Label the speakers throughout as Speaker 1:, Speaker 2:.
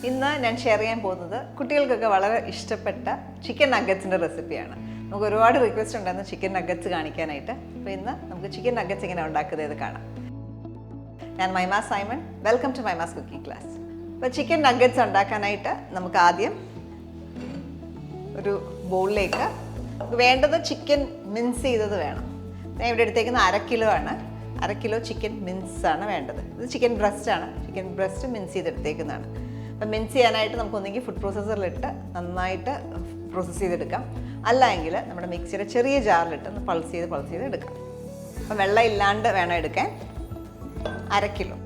Speaker 1: ഇന്ന് ഞാൻ ഷെയർ ചെയ്യാൻ പോകുന്നത് കുട്ടികൾക്കൊക്കെ വളരെ ഇഷ്ടപ്പെട്ട ചിക്കൻ നഗറ്റ്സിൻ്റെ റെസിപ്പിയാണ്. നമുക്ക് ഒരുപാട് റിക്വസ്റ്റ് ഉണ്ടായിരുന്നു ചിക്കൻ നഗറ്റ്സ് കാണിക്കാനായിട്ട്. അപ്പോൾ ഇന്ന് നമുക്ക് ചിക്കൻ നഗറ്റ്സ് എങ്ങനെ ഉണ്ടാക്കുന്നത് കാണാം. ഞാൻ Mahima Simon, welcome to Mahima's cooking class. അപ്പോൾ ചിക്കൻ നഗറ്റ്സ് ഉണ്ടാക്കാനായിട്ട് നമുക്ക് ആദ്യം ഒരു ബൗളിലേക്ക് വേണ്ടത് ചിക്കൻ മിൻസ് ചെയ്തത് വേണം. ഞാൻ ഇവിടെ എടുത്തേക്കുന്നത് 1/2 കിലോ ആണ്. 1/2 കിലോ ചിക്കൻ മിൻസ് ആണ് വേണ്ടത്. ഇത് ചിക്കൻ ബ്രസ്റ്റ് ആണ്. ചിക്കൻ ബ്രസ്റ്റ് മിൻസ് ചെയ്തെടുത്തേക്കുന്നതാണ്. അപ്പം മിൻസ് ചെയ്യാനായിട്ട് നമുക്ക് ഒന്നെങ്കിൽ ഫുഡ് പ്രോസസ്സറിലിട്ട് നന്നായിട്ട് പ്രോസസ്സ് ചെയ്തെടുക്കാം, അല്ല എങ്കിൽ നമ്മുടെ മിക്സിയുടെ ചെറിയ ജാറിലിട്ട് ഒന്ന് പൾസ് ചെയ്ത് എടുക്കാം. അപ്പം വെള്ളം ഇല്ലാണ്ട് വേണം എടുക്കാൻ. 1/2 കിലോ.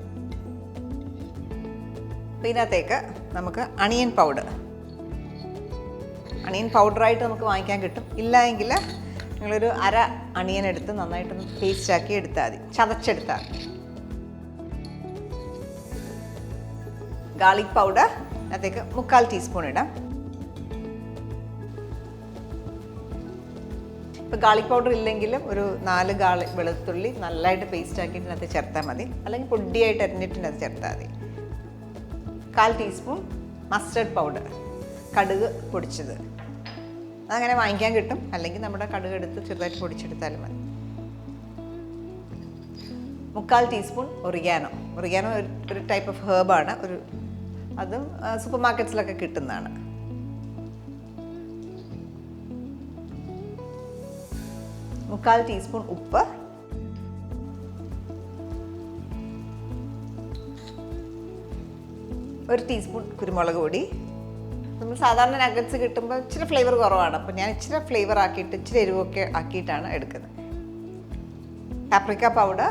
Speaker 1: അപ്പം ഇതിനകത്തേക്ക് നമുക്ക് അണിയൻ പൗഡറായിട്ട് നമുക്ക് വാങ്ങിക്കാൻ കിട്ടും. ഇല്ല എങ്കിൽ നിങ്ങളൊരു 1/2 അണിയൻ എടുത്ത് നന്നായിട്ടൊന്ന് പേസ്റ്റാക്കി എടുത്താൽ മതി, ചതച്ചെടുത്താൽ മതി. ഗാർലിക് പൗഡർ അതിനകത്തേക്ക് 1/4 ടീസ്പൂൺ ഇടാം. ഇപ്പോൾ ഗാർലിക് പൗഡർ ഇല്ലെങ്കിലും ഒരു 4 വെളുത്തുള്ളി നല്ലതായിട്ട് പേസ്റ്റ് ആക്കിയിട്ട് ഇതിനകത്ത് ചേർത്താൽ മതി, അല്ലെങ്കിൽ പൊടിയായിട്ട് അരിഞ്ഞിട്ട് ഇതിനകത്ത് ചേർത്താൽ മതി. 1/4 ടീസ്പൂൺ മസ്റ്റർഡ് പൗഡർ, കടുക് പൊടിച്ചത്. അതങ്ങനെ വാങ്ങിക്കാൻ കിട്ടും, അല്ലെങ്കിൽ നമ്മുടെ കടുക് എടുത്ത് ചെറുതായിട്ട് പൊടിച്ചെടുത്താലും മതി. 1/4 ടീസ്പൂൺ ഒറിഗാനോ ഒരു ടൈപ്പ് ഓഫ് ഹേർബാണ്. അതും സൂപ്പർ മാർക്കറ്റ്സിലൊക്കെ കിട്ടുന്നതാണ്. 1/4 ടീസ്പൂൺ ഉപ്പ്, ഒരു ടീസ്പൂൺ കുരുമുളക് പൊടി. നമ്മൾ സാധാരണ നഗറ്റ്സ് കിട്ടുമ്പോൾ ഇച്ചിരി ഫ്ലേവർ കുറവാണ്, അപ്പോൾ ഞാൻ ഇച്ചിരി ഫ്ലേവർ ആക്കിയിട്ട് ഇച്ചിരി എരിവൊക്കെ ആക്കിയിട്ടാണ് എടുക്കുന്നത്. പാപ്രിക്ക പൗഡർ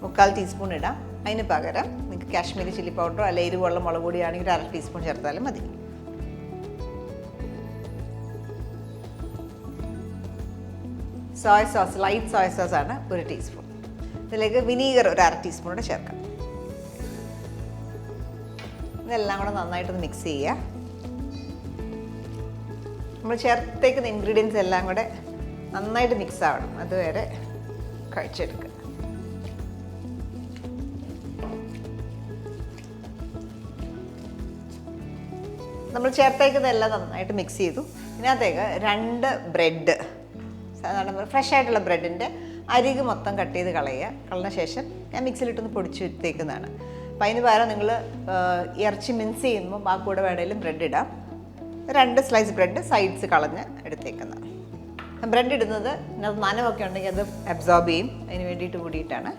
Speaker 1: 1/4 ടീസ്പൂൺ ഇടാം. അതിന് പകരം നിങ്ങൾക്ക് കാശ്മീരി ചില്ലി പൗഡറോ അല്ലെ എരിവുള്ള മുളക് പൊടിയാണെങ്കിൽ 1/2 ടീസ്പൂൺ ചേർത്താലും മതി. Soya sauce, light soya sauce ആണ് 1 ടീസ്പൂൺ. ഇതിലേക്ക് വിനീഗർ ഒരു 1/2 ടീസ്പൂൺ കൂടെ ചേർക്കാം. ഇതെല്ലാം കൂടെ നന്നായിട്ടൊന്ന് മിക്സ് ചെയ്യുക. നമ്മൾ ചേർത്തേക്കുന്ന ഇൻഗ്രീഡിയൻസ് എല്ലാം കൂടെ നന്നായിട്ട് മിക്സ് ആവണം, അതുവരെ കഴിച്ചെടുക്കുക. നമ്മൾ ചേർത്തേക്കുന്നതെല്ലാം നന്നായിട്ട് മിക്സ് ചെയ്തു. ഇതിനകത്തേക്ക് 2 ബ്രെഡ്, സാധാരണ ഫ്രഷ് ആയിട്ടുള്ള ബ്രെഡിൻ്റെ അരിക് മൊത്തം കട്ട് ചെയ്ത് കളഞ്ഞ ശേഷം ഞാൻ മിക്സിയിലിട്ടൊന്ന് പൊടിച്ച് എടുത്തേക്കുന്നതാണ്. അപ്പം അതിന് പകരം നിങ്ങൾ ഇറച്ചി മിൻസ് ചെയ്യുമ്പോൾ ബാക്കി കൂടെ വേണമെങ്കിലും ബ്രെഡ് ഇടാം. 2 സ്ലൈസ് ബ്രെഡ് സൈഡ്സ് കളഞ്ഞ് എടുത്തേക്കുന്നതാണ്. ബ്രെഡ് ഇടുന്നത് നനവൊക്കെ ഉണ്ടെങ്കിൽ അത് അബ്സോർബ് ചെയ്യും, അതിന് വേണ്ടിയിട്ട് കൂടിയിട്ടാണ്.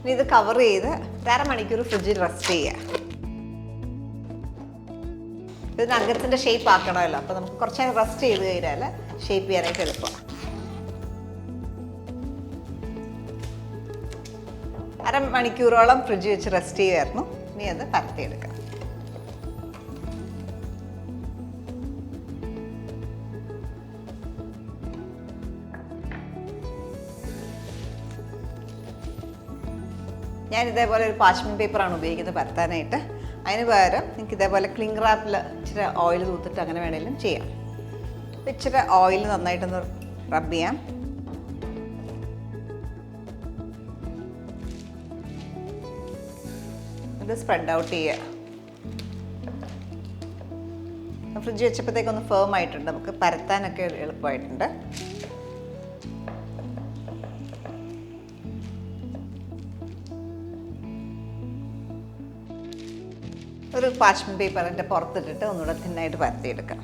Speaker 1: ഇനി ഇത് കവർ ചെയ്ത് 1/2 മണിക്കൂർ ഫ്രിഡ്ജിൽ റെസ്റ്റ് ചെയ്യുക. ഇത് നഗറ്റ്സിൻ്റെ ഷേപ്പ് ആക്കണമല്ലോ, അപ്പോൾ നമുക്ക് കുറച്ച് നേരം റെസ്റ്റ് ചെയ്ത് കഴിഞ്ഞാൽ ഷേപ്പ് ചെയ്യാനായിട്ട് എളുപ്പമാണ്. 1/2 മണിക്കൂറോളം ഫ്രിഡ്ജിൽ വെച്ച് റെസ്റ്റ് ചെയ്യുമായിരുന്നു. ഇനി അത് പരത്തിയെടുക്കാം. ഞാൻ ഇതേപോലെ ഒരു പാച്ച്മെൻറ്റ് പേപ്പറാണ് ഉപയോഗിക്കുന്നത് പരത്താനായിട്ട്. അതിന് പകരം നിങ്ങൾക്ക് ഇതേപോലെ ക്ലിംഗ് റാപ്പിൽ ഇച്ചിരി ഓയിൽ തൂത്തിട്ട് അങ്ങനെ വേണമെങ്കിലും ചെയ്യാം. ഇച്ചിരി ഓയിൽ നന്നായിട്ടൊന്ന് റബ്ബ് ചെയ്യാം. ഇത് സ്പ്രെഡ് ഔട്ട് ചെയ്യുക. ഫ്രിഡ്ജ് വെച്ചപ്പോഴത്തേക്കൊന്ന് ഫേം ആയിട്ടുണ്ട്, നമുക്ക് പരത്താനൊക്കെ എളുപ്പമായിട്ടുണ്ട്. ഒരു പാച്ച്മെൻറ്റ് പേപ്പറിൻ്റെ പുറത്തിട്ടിട്ട് ഒന്നുകൂടെ തിന്നായിട്ട് പരത്തിയെടുക്കാം.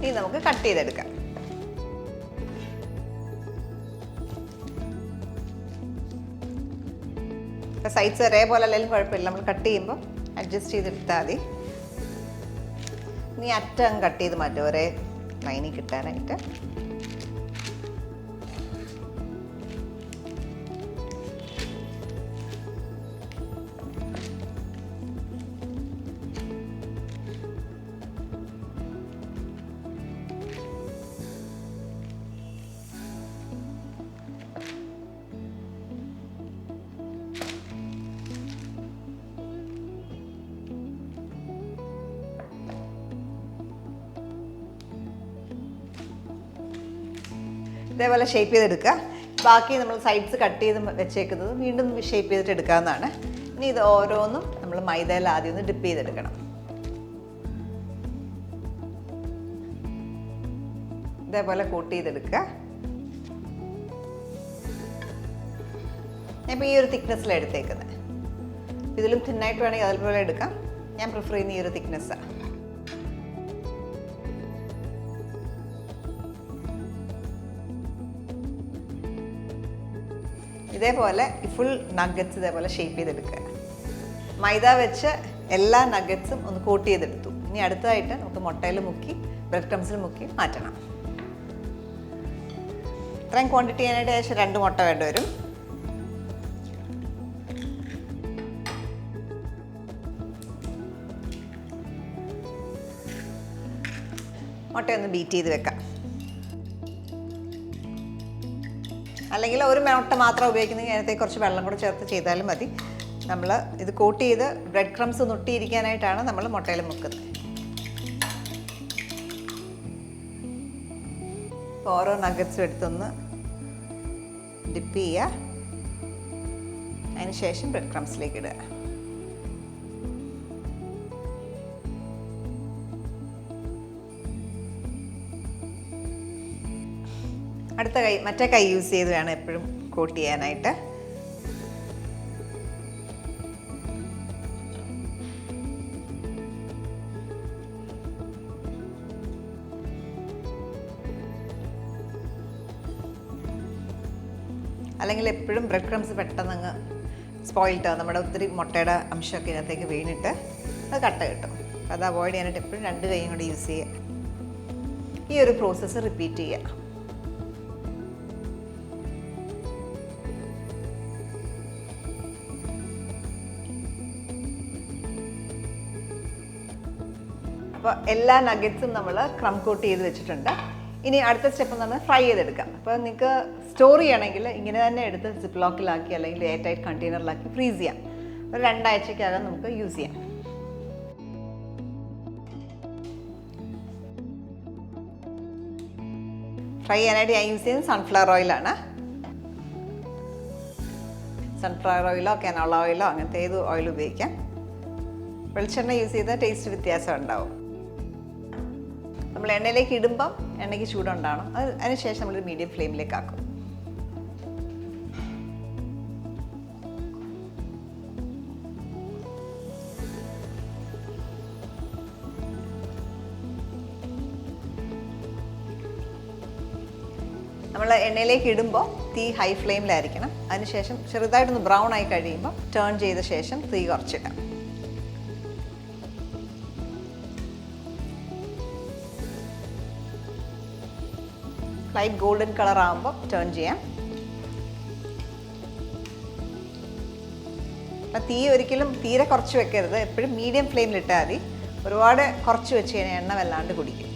Speaker 1: ഇനി നമുക്ക് കട്ട് ചെയ്തെടുക്കാം. സൈഡ്സ് ഒരേപോലെ അല്ലെങ്കിലും കുഴപ്പമില്ല, നമ്മൾ കട്ട് ചെയ്യുമ്പോൾ അഡ്ജസ്റ്റ് ചെയ്തെടുത്താൽ മതി. ഇനി അറ്റം കട്ട് ചെയ്ത് മാറ്റും ഒരേ ലൈനിൽ കിട്ടാനായിട്ട്. ഇതേപോലെ ഷേപ്പ് ചെയ്തെടുക്കുക. ബാക്കി നമ്മൾ സൈഡ്സ് കട്ട് ചെയ്ത് വെച്ചേക്കുന്നത് വീണ്ടും ഷേപ്പ് ചെയ്തിട്ട് എടുക്കാവുന്നതാണ്. ഇനി ഇത് ഓരോന്നും നമ്മൾ മൈദയിൽ ആദ്യം ഒന്ന് ഡിപ്പ് ചെയ്തെടുക്കണം. ഇതേപോലെ കോട്ട് ചെയ്തെടുക്കുക. ഞാനിപ്പോൾ ഈ ഒരു തിക്നെസ്സിലാണ് എടുത്തേക്കുന്നത്. ഇതിലും തിന്നായിട്ട് വേണമെങ്കിൽ അതുപോലെ എടുക്കാം. ഞാൻ പ്രിഫർ ചെയ്യുന്ന ഈ ഒരു തിക്നെസ്സാണ്. ഇതേപോലെ ഈ ഫുൾ നഗറ്റ്സ് ഇതേപോലെ ഷേപ്പ് ചെയ്തെടുക്കുക. മൈദ വെച്ച് എല്ലാ നഗറ്റ്സും ഒന്ന് കോട്ട് ചെയ്തെടുത്തു. ഇനി അടുത്തതായിട്ട് നമുക്ക് മുട്ടയിൽ മുക്കി ബ്രെഡ് ക്രംസിൽ മുക്കി മാറ്റണം. ഇത്രയും ക്വാണ്ടിറ്റി ചെയ്യാനായിട്ട് ഏകദേശം 2 മുട്ട വേണ്ടി വരും. മുട്ടയൊന്ന് ബീറ്റ് ചെയ്ത് വെക്കാം. അല്ലെങ്കിൽ ഒരു മുട്ട മാത്രം ഉപയോഗിക്കുന്നെങ്കിൽ അതിനകത്തേക്ക് കുറച്ച് വെള്ളം കൂടെ ചേർത്ത് ചെയ്താലും മതി. നമ്മൾ ഇത് കോട്ട് ചെയ്ത് ബ്രെഡ് ക്രംസ് നൊട്ടിയിരിക്കാനായിട്ടാണ് നമ്മൾ മുട്ടയിൽ മുക്കുന്നത്. ഓരോ നഗറ്റ്സും എടുത്തൊന്ന് ഡിപ്പ് ചെയ്യുക. അതിന് ശേഷം ബ്രെഡ് ക്രംസിലേക്ക് ഇടുക. മറ്റേ കൈ യൂസ് ചെയ്ത് വേണം എപ്പോഴും കോട്ട് ചെയ്യാനായിട്ട്. അല്ലെങ്കിൽ എപ്പോഴും ബ്രെഡ് ക്രംസ് പെട്ടെന്ന് അങ്ങ് സ്പോയിൽഡ് ആവും. നമ്മുടെ ഒത്തിരി മുട്ടയുടെ അംശമൊക്കെ ഇതിനകത്തേക്ക് വീണിട്ട് അത് കട്ട കിട്ടും. അപ്പോൾ അത് അവോയ്ഡ് ചെയ്യാനായിട്ട് എപ്പോഴും 2 കൈയും കൂടി യൂസ് ചെയ്യുക. ഈ ഒരു പ്രോസസ്സ് റിപ്പീറ്റ് ചെയ്യുക. അപ്പോൾ എല്ലാ നഗറ്റ്സും നമ്മൾ ക്രം കോട്ട് ചെയ്ത് വെച്ചിട്ടുണ്ട്. ഇനി അടുത്ത സ്റ്റെപ്പ് എന്ന് പറഞ്ഞാൽ ഫ്രൈ ചെയ്തെടുക്കാം. അപ്പോൾ നിങ്ങൾക്ക് സ്റ്റോർ ചെയ്യണമെങ്കിൽ ഇങ്ങനെ തന്നെ എടുത്ത് സിപ്പ് ലോക്കിലാക്കി അല്ലെങ്കിൽ എയർ ടൈറ്റ് കണ്ടെയ്നറിലാക്കി ഫ്രീസ് ചെയ്യാം. ഒരു 2 ആഴ്ചക്കകം നമുക്ക് യൂസ് ചെയ്യാം. ഫ്രൈ ചെയ്യാനായിട്ട് ഞാൻ യൂസ് ചെയ്യുന്നത് സൺഫ്ലവർ ഓയിലാണ്. സൺഫ്ലവർ ഓയിലോ കനോള ഓയിലോ അങ്ങനത്തെ ഏത് ഓയിൽ ഉപയോഗിക്കാം. വെളിച്ചെണ്ണ യൂസ് ചെയ്താൽ ടേസ്റ്റ് വ്യത്യാസം ഉണ്ടാവും. നമ്മൾ എണ്ണയിലേക്ക് ഇടുമ്പം എണ്ണയ്ക്ക് ചൂടുണ്ടാവണം. അതിനുശേഷം നമ്മളൊരു മീഡിയം ഫ്ലെയിമിലേക്ക് ആക്കും. നമ്മൾ എണ്ണയിലേക്ക് ഇടുമ്പോൾ തീ ഹൈ ഫ്ലെയിമിലായിരിക്കണം. അതിനുശേഷം ചെറുതായിട്ടൊന്ന് ബ്രൗൺ ആയി കഴിയുമ്പോൾ ടേൺ ചെയ്ത ശേഷം തീ കുറച്ചിടാം. ലൈറ്റ് ഗോൾഡൻ കളർ ആകുമ്പോൾ ടേൺ ചെയ്യാം. അപ്പം തീ ഒരിക്കലും തീരെ കുറച്ച് വെക്കരുത്. എപ്പോഴും മീഡിയം ഫ്ലെയിമിലിട്ടാൽ മതി. ഒരുപാട് കുറച്ച് വെച്ച് കഴിഞ്ഞാൽ എണ്ണ വല്ലാണ്ട് കുടിക്കും.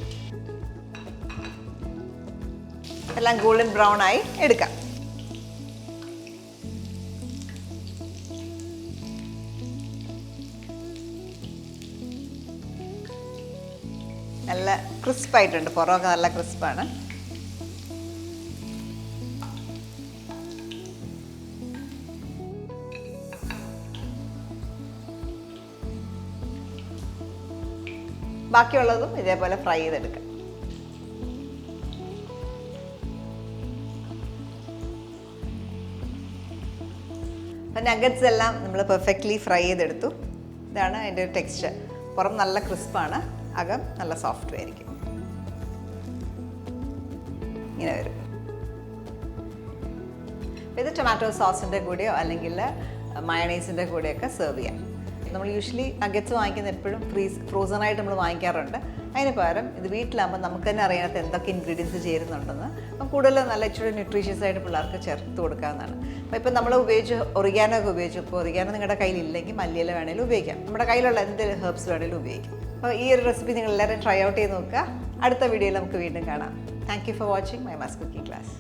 Speaker 1: എല്ലാം ഗോൾഡൻ ബ്രൗൺ ആയി എടുക്കാം. നല്ല ക്രിസ്പായിട്ടുണ്ട്. പുറമൊക്കെ നല്ല ക്രിസ്പാണ്. ബാക്കിയുള്ളതും ഇതേപോലെ ഫ്രൈ ചെയ്തെടുക്കാം. അപ്പം നഗറ്റ്സ് എല്ലാം നമ്മൾ പെർഫെക്റ്റ്ലി ഫ്രൈ ചെയ്തെടുത്തു. ഇതാണ് അതിൻ്റെ ഒരു ടെക്സ്ചർ. പുറം നല്ല ക്രിസ്പാണ്, അകം നല്ല സോഫ്റ്റ് ആയിരിക്കും. ഇങ്ങനെ വരും. ഇത് ടൊമാറ്റോ സോസിൻ്റെ കൂടെയോ അല്ലെങ്കിൽ മയണൈസിൻ്റെ കൂടെയൊക്കെ സെർവ് ചെയ്യാം. നമ്മൾ യൂഷ്വലി നഗറ്റ്സ് വാങ്ങിക്കുന്ന എപ്പോഴും ഫ്രോസണായിട്ട് നമ്മൾ വാങ്ങിക്കാറുണ്ട്. അതിന് പകരം ഇത് വീട്ടിലാകുമ്പോൾ നമുക്ക് തന്നെ അറിയാത്ത എന്തൊക്കെ ഇൻഗ്രീഡിയൻസ് ചേരുന്നുണ്ടെന്ന് അപ്പം കൂടുതൽ നല്ല ഇച്ചിരി ന്യൂട്രീഷ്യസ് ആയിട്ട് പിള്ളേർക്ക് ചേർത്ത് കൊടുക്കാവുന്നതാണ്. അപ്പോൾ ഇപ്പോൾ നമ്മൾ ഒറിഗാനോ ഒക്കെ ഉപയോഗിച്ചു. ഇപ്പോൾ ഒറിഗാനോ നിങ്ങളുടെ കയ്യിലില്ലെങ്കിൽ മല്ലിയില വേണമെങ്കിലും ഉപയോഗിക്കാം. നമ്മുടെ കയ്യിലുള്ള എന്ത് ഹെർബ്സ് വേണമെങ്കിലും ഉപയോഗിക്കാം. അപ്പോൾ ഈ ഒരു റെസിപ്പി നിങ്ങൾ എല്ലാവരും ട്രൈ ഔട്ട് ചെയ്ത് നോക്കുക. അടുത്ത വീഡിയോയിൽ നമുക്ക് വീണ്ടും കാണാം. Thank you for watching മൈമാസ് cooking class.